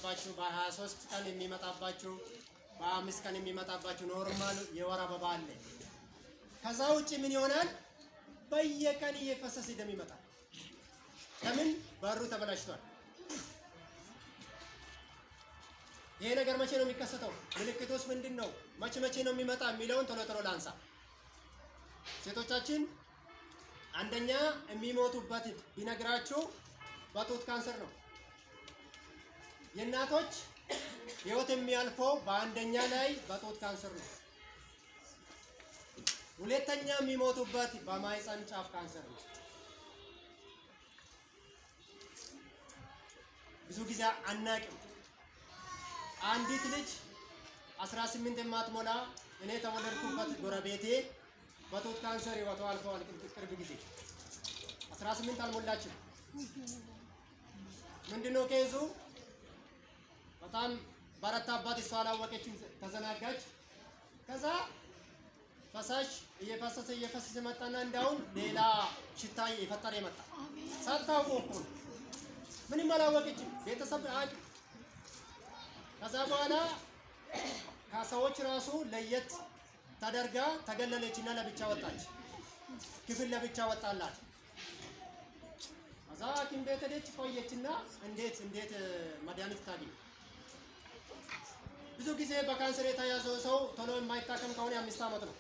የሚመጣባችሁ በ23 ቀን የሚመጣባችሁ በ5 ቀን የሚመጣባችሁ ኖርማል የወር አበባ አለ። ከዛ ውጪ ምን ይሆናል? በየቀን እየፈሰሰ ደም ይመጣል። ለምን? በሩ ተበላሽቷል። ይሄ ነገር መቼ ነው የሚከሰተው? ምልክቱስ ምንድነው? መቼ ነው የሚመጣ የሚለውን ቶሎ ቶሎ ላንሳ። ሴቶቻችን አንደኛ የሚሞቱበት ቢነግራችሁ በጡት ካንሰር ነው። የእናቶች ህይወት የሚያልፈው በአንደኛ ላይ በጡት ካንሰር ነው። ሁለተኛ የሚሞቱበት በማህፀን ጫፍ ካንሰር ነው። ብዙ ጊዜ አናቅም። አንዲት ልጅ 18 የማትሞላ እኔ ተወለድኩበት ጎረቤቴ በጡት ካንሰር ህይወቷ አልፈዋል። ቅርብ ጊዜ 18 አልሞላችም። ምንድነው ኬዙ? በጣም በረታባት። እሷ አላወቀችም፣ ተዘናጋች። ከዛ ፈሳሽ እየፈሰሰ መጣና እንዳውም ሌላ ሽታ እየፈጠረ መጣ። ሳታውቁ እኮ ምንም አላወቀችም። ቤተሰብ አቅ ከዛ በኋላ ከሰዎች ራሱ ለየት ተደርጋ ተገለለችና ለብቻ ወጣች። ክፍል ለብቻ ወጣላት። ከዛ ሐኪም ቤት ሄደች። ቆየችና እንዴት መድኃኒት ታገኝ? ብዙ ጊዜ በካንሰር የተያዘው ሰው ቶሎ የማይታከም ከሆነ 5 ዓመት ነው።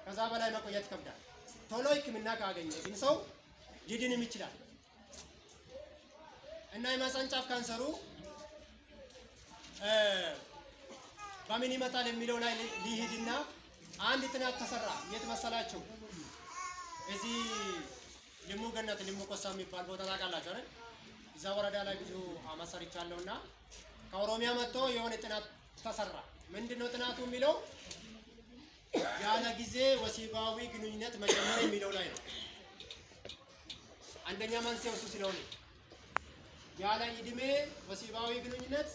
ከዛ በላይ መቆየት ይከብዳል። ቶሎ ሕክምና ካገኘ ግን ሰው ሊድንም ይችላል። እና የማህፀን ጫፍ ካንሰሩ በምን ይመጣል የሚለው ላይ ሊሄድና አንድ ጥናት ተሰራ። የት መሰላችሁ? እዚህ ልሙ ገነት ልሙ ቆሳ የሚባል ቦታ ታውቃላችሁ አይደል? እዛ ወረዳ ላይ ብዙ አመት ሰርቻለሁና ከኦሮሚያ መጥቶ የሆነ ጥናት ተሰራ። ምንድነው ጥናቱ የሚለው? ያለ ጊዜ ወሲባዊ ግንኙነት መጀመር የሚለው ላይ ነው። አንደኛ መንስኤው እሱ ስለሆነ ያለ እድሜ ወሲባዊ ግንኙነት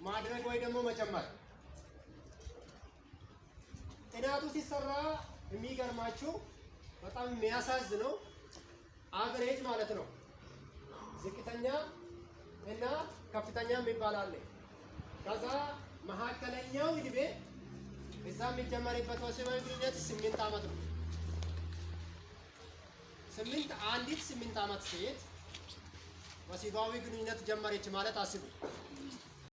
ማድረግ ወይ ደግሞ መጨመር። ጥናቱ ሲሰራ የሚገርማችሁ በጣም የሚያሳዝነው አቨሬጅ ማለት ነው ዝቅተኛ እና ከፍተኛ የሚባል አለ። ከዛ መካከለኛው እድሜ እዛ የሚጀመርበት ወሲባዊ ግንኙነት 8 ዓመት ነው። አንዲት 8 ዓመት ሴት ወሲባዊ ግንኙነት ጀመረች ማለት አስቡ።